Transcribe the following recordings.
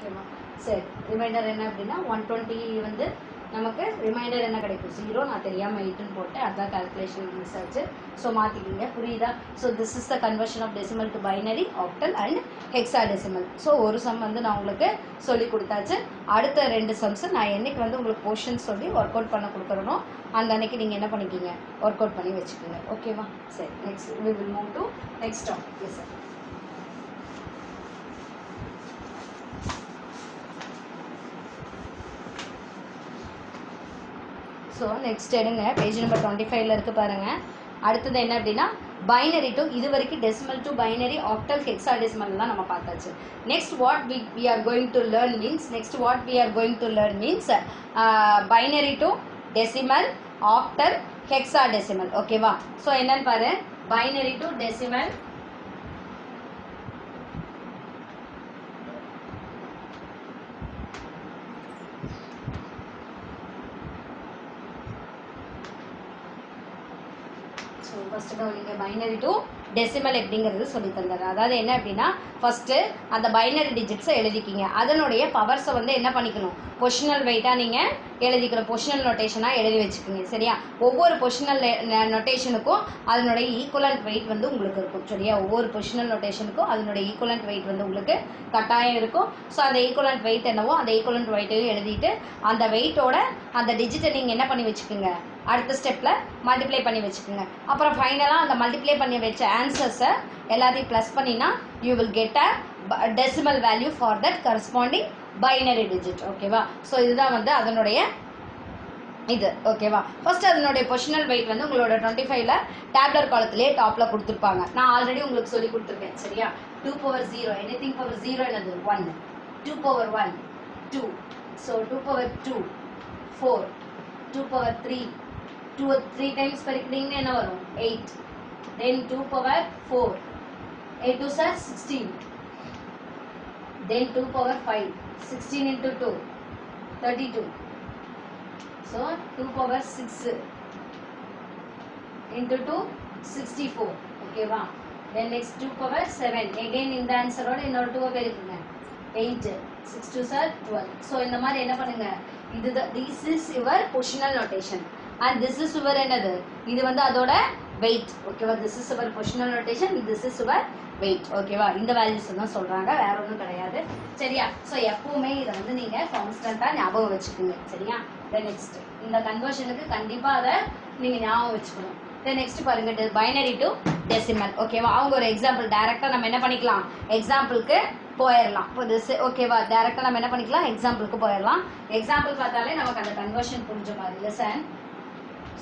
ஓகேவா? சரி, ரிமைண்டர் என்ன அப்படின்னா 120 வந்து நமக்கு ரிமைண்டர் என்ன கிடைக்கும் 0. நான் தெரியாமல் 8ன்னு போட்டேன், அதான் கால்குலேஷன் மிஸ் ஆச்சு. ஸோ மாற்றிக்கிங்க, புரியுதா? So this is the conversion of decimal to binary, octal and hexadecimal. So ஒரு சம் வந்து நான் உங்களுக்கு சொல்லி கொடுத்தாச்சு. அடுத்த 2 சம்ஸ் நான் என்னைக்கு வந்து உங்களுக்கு போர்ஷன் சொல்லி ஒர்க் அவுட் பண்ண கொடுக்குறனோ அந்த அன்னைக்கு நீங்கள் என்ன பண்ணிக்கிங்க, ஒர்க் அவுட் பண்ணி வச்சுக்கோங்க. ஓகேவா? சரி, next we will move to next topic. Yes sir. So next எடுங்க, பேஜ் நம்பர் 25ல இருக்கு பாருங்க. அடுத்தது என்ன அப்படின்னா பைனரி டு, இது வரைக்கும் டெசிமல் டு பைனரி, ஆக்டல், ஹெக்ஸாடெசிமல்லாம் நம்ம பார்த்தாச்சு. Next what we are going to learn means binary to decimal, octal, hexadecimal. ஓகேவா? ஸோ என்னன்னு பாரு, binary to decimal, so first கவனிங்க, பைனரி டு டெசிமல் எப்படிங்கிறது சொல்லி தந்துடுறேன். அதாவது என்ன அப்படின்னா ஃபஸ்ட்டு அந்த பைனரி டிஜிட்ஸை எழுதிக்கிங்க, அதனுடைய பவர்ஸை வந்து என்ன பண்ணிக்கணும், பொசிஷனல் வெயிட்டாக நீங்கள் எழுதிக்கணும், பொசிஷனல் நோட்டேஷனாக எழுதி வச்சுக்கோங்க. சரியா? ஒவ்வொரு பொசிஷனல் நோட்டேஷனுக்கும் அதனுடைய ஈக்குவலண்ட் வெயிட் வந்து உங்களுக்கு இருக்கும். சரியா? ஒவ்வொரு பொசிஷனல் நோட்டேஷனுக்கும் அதனுடைய ஈக்குவலண்ட் வெயிட் வந்து உங்களுக்கு கட்டாயம் இருக்கும். ஸோ அந்த ஈக்குவலண்ட் வெயிட் என்னவோ அந்த ஈக்குவலண்ட் வெயிட்டையும் எழுதிட்டு அந்த வெயிட்டோட அந்த டிஜிட்டை நீங்கள் என்ன பண்ணி வச்சுக்கோங்க, அடுத்த ஸ்டெப்பில் மல்டிப்ளை பண்ணி வச்சுக்கோங்க. அப்புறம் ஃபைனலாக அந்த மல்டிப்ளை பண்ணி வச்ச ஆன்சர்ஸை எல்லாத்தையும் ப்ளஸ் பண்ணினா you will get a decimal value for that corresponding binary digit. ஓகேவா? ஸோ இதுதான் வந்து அதனுடைய இது. ஓகேவா? ஃபர்ஸ்ட் அதனுடைய பொசிஷனல் வெயிட் வந்து உங்களோட 25ல டேப்லர் காலத்திலே டாப்பில் கொடுத்துருப்பாங்க. நான் ஆல்ரெடி உங்களுக்கு சொல்லி கொடுத்துருக்கேன். சரியா? 2 power 0, எனிதிங் பவர் 0 என்னது 1, 2 power 1 2, so 2 power 2 4, 2 power 3 3 times பெருக்கினீங்கன்னா என்ன வரும் 8, then 2 power 4, 8 2s are 16, then 2 power 5, 16 into 2 32, so 2 power 6 into 2 64. ஓகேவா? then next 2 power 7, again இந்த ஆன்சரோட இன்னொரு 2 பெருக்குங்க 8, 6 2s are 12. so இந்த மாதிரி என்ன பண்ணுங்க, இது this is your positional notation and this is your என்னது, இது வந்து அதோட weight. ஓகேவா? this is your positional notation, this is your weight. ஓகேவா? இந்த வேல்யூஸ் தான் சொல்றாங்க, வேற ஒன்றும் கிடையாது. சரியா? ஸோ எப்பவுமே இதை வந்து நீங்க கான்ஸ்டன்டா ஞாபகம் வச்சுக்கோங்க. சரியா? தென் நெக்ஸ்ட் இந்த கன்வர்ஷனுக்கு கண்டிப்பா அதை நீங்க ஞாபகம் வச்சுக்கணும். தென் நெக்ஸ்ட் பாருங்க, பைனரி டு டெசிமல். ஓகேவா? அவங்க ஒரு எக்ஸாம்பிள் டைரக்டா நம்ம என்ன பண்ணிக்கலாம், எக்ஸாம்பிளுக்கு போயிடலாம். இப்போ திஸ் ஓகேவா, டேரெக்டாக நம்ம என்ன பண்ணிக்கலாம், எக்ஸாம்பிளுக்கு போயிடலாம். எக்ஸாம்பிள் பார்த்தாலே நமக்கு அந்த கன்வர்ஷன் புரிஞ்ச மாதிரி லெசன்.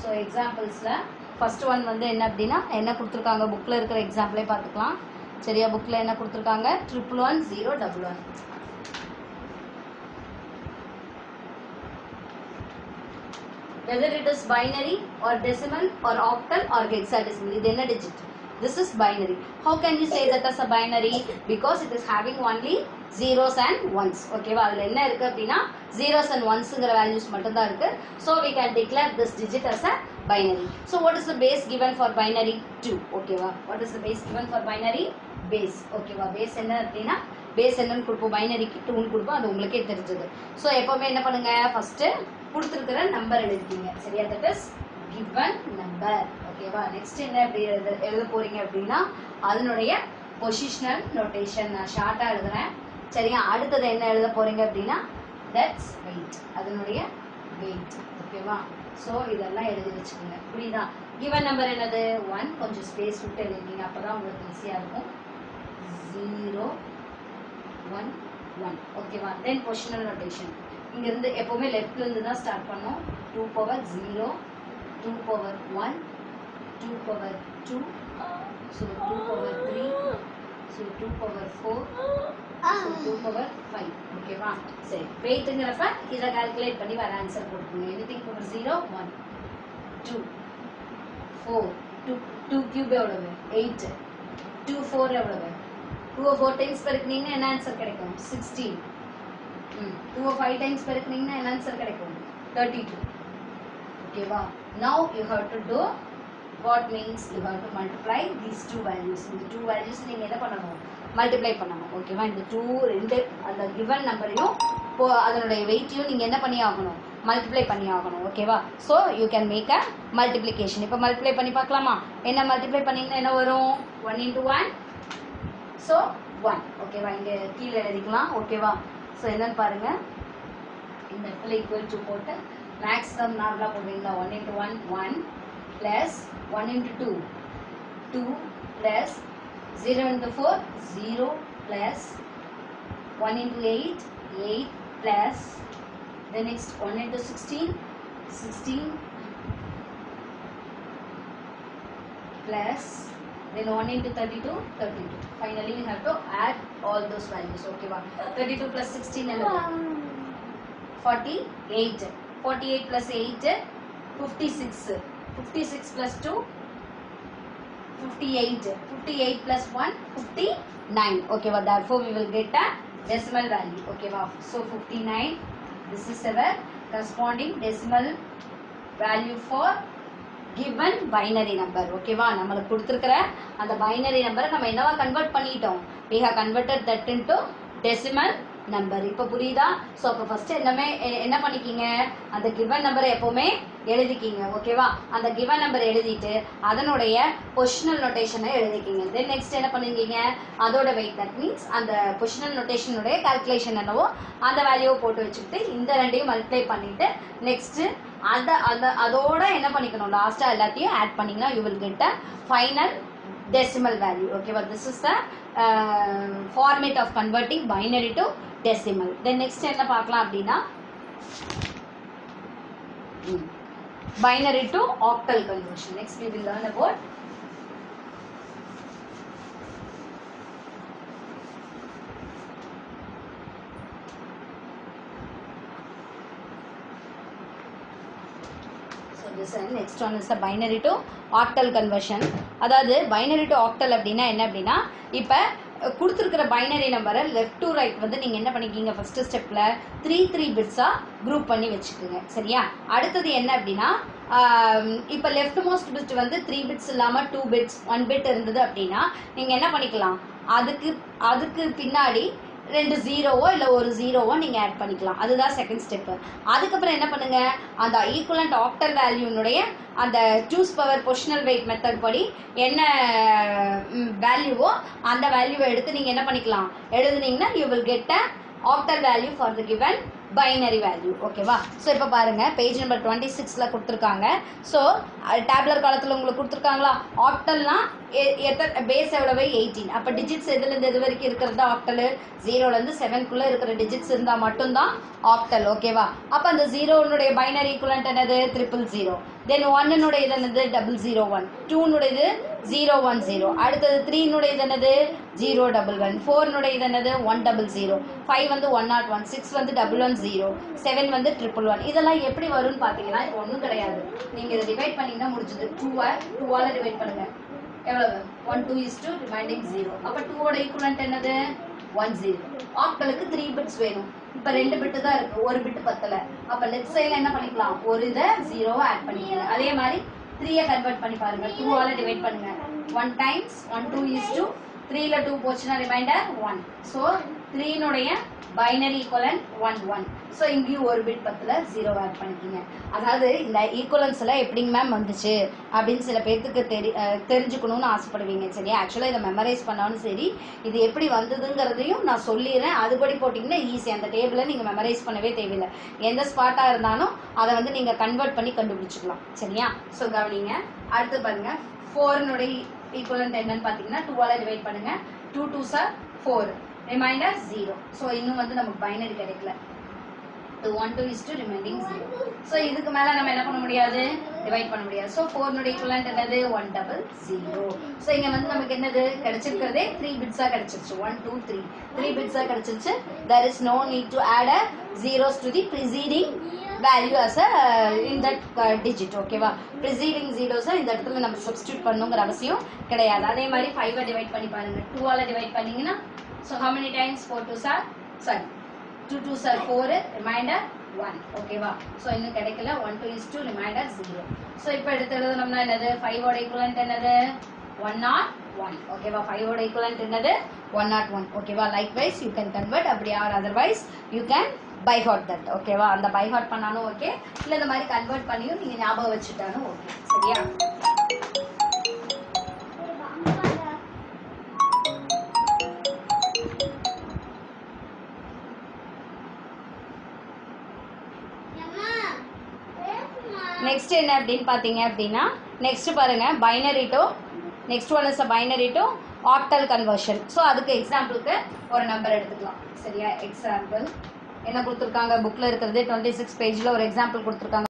ஸோ எக்ஸாம்பிள்ஸில் ஃபர்ஸ்ட் ஒன் வந்து என்ன அப்படின்னா என்ன கொடுத்துருக்காங்க, புக்கில் இருக்கிற எக்ஸாம்பிளே பார்த்துக்கலாம். சரியா? புக்கில் என்ன கொடுத்துருக்காங்க, 111 011. whether it is binary or decimal or octal or hexadecimal, இது என்ன digit? This is binary. How can you say that as a binary? Because it is having only zeros and ones. ஓகேவா? அதில் என்ன இருக்கு அப்படின்னா zeros and onesங்கிற வேல்யூஸ் மட்டும்தான் இருக்கு. So we can declare this digit as a binary. So what is the base given for binary? 2. ஓகேவா? What is the base given for binary? Base. ஓகேவா? base என்ன அப்படின்னா பேஸ் என்னன்னு கொடுப்போம், பைனரிக்கு 2ன்னு கொடுப்போம், அது உங்களுக்கே தெரிஞ்சது. ஸோ எப்பவுமே என்ன பண்ணுங்க, ஃபர்ஸ்ட் கொடுத்துருக்கிற நம்பர் எழுதிங்க. சரியா? That is given number. ஓகேவா? நெக்ஸ்ட் என்ன எப்படி எழுத போறீங்க அப்படின்னா அதனுடைய பொசிஷனல் நோட்டேஷன் நான் ஷார்ட்டா எழுதுறேன். சரியா? அடுத்தது என்ன எழுத போறீங்க அப்படின்னா தட்ஸ் வெயிட், அதனுடைய வெயிட். ஓகேவா? ஸோ இதெல்லாம் எழுதி வச்சுக்கோங்க. புரியுதா? given நம்பர் என்னது 1, கொஞ்சம் ஸ்பேஸ் விட்டு எழுதிங்க, அப்பதான் உங்களுக்கு ஈஸியா இருக்கும். 0 1 1. ஓகேவா? தென் பொசிஷனல் நோட்டேஷன் இங்கிருந்து எப்பவுமே லெஃப்ட்ல இருந்து தான் ஸ்டார்ட் பண்ணோம். 2 power 0, 2 power 1, 2 power 2, so 2 power 3, so 2 power 4, so 2 power 5. ஓகேவா? சரி, வெயிட்ங்கிறப்ப இதை கால்குலேட் பண்ணி வர ஆன்சர் கொடுக்கணும். எனிதிங் பவர் 0 1 2 4, 2 கியூப் எவ்வளவு 8, 2 4 எவ்வளவு 2 4 டைம்ஸ் பெருக்குனீங்கன்னா என்ன ஆன்சர் கிடைக்கும் 16. 2 5 டைம்ஸ் பெருக்குனீங்கன்னா என்ன ஆன்சர் கிடைக்கும் 32. ஓகேவா? now you have to do what means you have to multiply these two values. இந்த two values நீங்க என்ன பண்ணணும், multiply பண்ணணும். ஓகேவா? இந்த ரெண்டு அந்த given நம்பரையும் அதனுடைய வெயிட்டையும் நீங்க என்ன பண்ணி ஆகணும், மல்டிப்ளை பண்ணி ஆகணும். ஓகேவா? So you can make a multiplication. இப்போ மல்டிப்ளை பண்ணி பார்க்கலாமா? என்ன மல்டிப்ளை பண்ணிங்கன்னா என்ன வரும்? 1 into 1, ஸோ 1. ஓகேவா? இங்கே கீழே எழுதிக்கலாம். ஓகேவா? ஸோ என்னன்னு பாருங்க, இந்த இடத்துல ஈக்குவல் டு போட்டு மேக்ஸிமம் நார்மலாக போடுவீங்களா? 1 into 1 1 plus 1 into 2 2 plus 0 into 4 0 plus 1 into 8 8 plus the next 1 into 16 16 plus then 1 into 32 32. Finally we have to add all those values. Okay va? 32 plus 16 and 48 48 plus 8 56 56 plus 2 58 58 plus 1 59. Okay va? Therefore we will get a decimal value. Okay va? So 59, this is our corresponding decimal value for given binary number. Okay va? நம்மளுக்கு கொடுத்திருக்கிற அந்த binary number நம்ம என்னவா convert பண்ணிட்டோம், we have converted that into decimal number. இப்போ புரியுதா? So அப்போ first என்ன பண்ணிக்கிங்க, அந்த given நம்பரை எப்போவுமே எழுதிக்கிங்க. ஓகேவா? அந்த given நம்பர் எழுதிட்டு அதனுடைய பொசிஷனல் நோட்டேஷனை எழுதிக்கிங்க. தென் நெக்ஸ்ட் என்ன பண்ணுவீங்க, அதோட வெயிட், தட் மீன்ஸ் அந்த பொசிஷனல் நோட்டேஷனுடைய கால்குலேஷன் என்னவோ அந்த வேல்யூவை போட்டு வச்சுக்கிட்டு இந்த ரெண்டையும் மல்டிப்ளை பண்ணிட்டு நெக்ஸ்ட் அதோட என்ன பண்ணிக்கணும், லாஸ்ட்டாக எல்லாத்தையும் ஆட் பண்ணிங்கன்னா you will get a final decimal value. Okay, but this is the format of converting binary to decimal. Then next என்ன பார்க்கலாம் அப்படின்னா binary to octal conversion. Next we will learn about next one is the binary to octal conversion. அதாவது binary to octal அப்படின்னா என்ன அப்படின்னா, இப்போ கொடுத்துருக்கிற binary நம்பரை லெஃப்ட் டு ரைட் வந்து நீங்கள் என்ன பண்ணிக்கிங்க, ஃபர்ஸ்ட் ஸ்டெப்பில் 3 பிட்ஸாக குரூப் பண்ணி வச்சுக்கோங்க. சரியா? அடுத்தது என்ன அப்படின்னா, இப்போ லெஃப்ட் மோஸ்ட் பிட் வந்து 3 பிட்ஸ் இல்லாமல் 2 பிட்ஸ் 1 பிட் இருந்தது அப்படின்னா நீங்கள் என்ன பண்ணிக்கலாம், அதுக்கு பின்னாடி 2 ஜீரோவோ இல்லை ஒரு ஜீரோவோ நீங்கள் ஆட் பண்ணிக்கலாம். அதுதான் செகண்ட் ஸ்டெப்பு. அதுக்கப்புறம் என்ன பண்ணுங்க, அந்த ஈக்குவலண்ட் ஆக்டல் வேல்யூனுடைய அந்த சூஸ் பவர் பொசிஷனல் வெயிட் மெத்தட் படி என்ன வேல்யூவோ அந்த வேல்யூவை எடுத்து நீங்கள் என்ன பண்ணிக்கலாம், எழுதுனீங்கன்னா you will get a octal value for the given binary value. ஓகேவா? ஸோ இப்போ பாருங்க, பேஜ் நம்பர் 26 கொடுத்துருக்காங்க. ஸோ டேப்லர் காலத்தில் உங்களுக்கு கொடுத்துருக்காங்களா, ஆக்டல்னா பேஸ் எவ்வளவு 18. அப்போ டிஜிட்ஸ் எதுலேருந்து எது வரைக்கும் இருக்கிறது ஆக்டல், 0லேருந்து 7க்குள்ளே இருக்கிற டிஜிட்ஸ் இருந்தால் மட்டும்தான் ஆக்டல். ஓகேவா? அப்போ அந்த 0னுடைய பைனரி ஈக்குவலண்ட் என்னது 000. தென் 1னுடைய இது என்னது 001, 2னுடையது 010, அடுத்தது 3னுடையது என்னது 011, 4னுடைய இது என்னது 100, 5 வந்து 101, 6 வந்து 110, 7 வந்து 111. இதெல்லாம் எப்படி வரும்னு பார்த்தீங்கன்னா இப்போ ஒன்றும் கிடையாது, நீங்கள் இதை டிவைட் பண்ணிங்கன்னா முடிஞ்சது. 2ஆல் டிவைட் பண்ணுங்க, எவ்வளவு 1 2 is to remaining 0. அப்போ 2ஓட ஈக்குவலண்ட் என்னது 10. ஆக்டலுக்கு 3 பிட்ஸ் வேணும், இப்போ 2 பிட்டு தான் இருக்கு, ஒரு பிட்டு பத்தல. அப்போ லெஃப்ட் சைடில் என்ன பண்ணிக்கலாம், ஒரு இதை 0 ஆட் பண்ணிக்கங்க. அதே மாதிரி 3 கன்வெர்ட் பண்ணி பாருங்க, 2ஆல டிவைட் பண்ணுங்க. 1 times 1 2 is to 3ல 2 போச்சுன்னா ரிமைண்டர் 1. ஸோ 3னுடைய பைனரி ஈக்குவலண்ட் 1 1. ஸோ இங்கேயும் ஒரு பிட் பத்தில் 0 ஆட் பண்ணிக்கிங்க. அதாவது இந்த ஈக்குவலன்ஸில் எப்படிங்க மேம் வந்துச்சு அப்படின்னு சில பேர்த்துக்கு தெரிஞ்சுக்கணும்னு ஆசைப்படுவீங்க. சரியா? ஆக்சுவலாக இதை மெமரைஸ் பண்ணாலும் சரி, இது எப்படி வந்ததுங்கிறதையும் நான் சொல்லிடுறேன். அதுபடி போட்டிங்கன்னா ஈஸி, அந்த டேபிளை நீங்கள் மெமரைஸ் பண்ணவே தேவையில்லை. எந்த ஸ்பாட்டாக இருந்தாலும் அதை வந்து நீங்கள் கன்வெர்ட் பண்ணி கண்டுபிடிச்சிக்கலாம். சரியா? ஸோ கவனிங்க, அடுத்து பாருங்க, 4னுடைய ஈக்குவலண்ட் என்னன்னு பார்த்தீங்கன்னா 2ஆல டிவைட் பண்ணுங்க. 2 2s are 4, ரிமைண்டர் 0. ஸோ இன்னும் வந்து நமக்கு பைனரி கிடைக்கல. 1 2 is to remaining 0. ஸோ இதுக்கு மேலே நம்ம என்ன பண்ண முடியாது, டிவைட் பண்ண முடியாது. ஸோ 4னுடைய ஈக்குவலண்ட் என்னது 100. ஸோ இங்கே வந்து நமக்கு என்னது கிடைச்சிருக்கிறதே 3 பிட்ஸாக கிடைச்சிருச்சு. 1 2 3 பிட்ஸாக கிடைச்சிருச்சு. there is no need to add a zeros to the preceding value as a in that digit. ஓகேவா? preceding zeros இந்த இடத்துல நம்ம சப்ஸ்டியூட் பண்ணுங்கிற அவசியம் கிடையாது. அதே மாதிரி 5 டிவைட் பண்ணி பாருங்க, 2ஆல டிவைட் பண்ணீங்கன்னா, so how many times 4 2s are 2 2s are 4, remainder 1 ஓகேவா ஸோ இன்னும் கிடைக்கல 1 2 is 2 ரிமைண்டர் 0 ஸோ இப்போ எடுத்து எழுதணும்னா என்னது 5 ஓட ஈக்குவலண்ட் என்னது 101 ஓகேவா 5 ஓட ஈக்குவலண்ட் என்னது 101 ஓகேவா லைக்வைஸ் யூ கேன் கன்வெர்ட் அப்படி or otherwise you can by heart that ஓகேவா அந்த பை ஹார்ட் பண்ணாலும் ஓகே இல்லை இந்த மாதிரி கன்வெர்ட் பண்ணியும் நீங்கள் ஞாபகம் வச்சுட்டாலும் ஓகே சரியா நெக்ஸ்ட் என்ன அப்படின்னு பார்த்தீங்க அப்படின்னா நெக்ஸ்ட் பாருங்க binary to next one is a binary to octal conversion so அதுக்கு எக்ஸாம்பிளுக்கு ஒரு நம்பர் எடுத்துக்கலாம் சரியா எக்ஸாம்பிள் என்ன கொடுத்துருக்காங்க புக்கில் இருக்கிறது 26 பேஜில் ஒரு எக்ஸாம்பிள் கொடுத்துருக்காங்க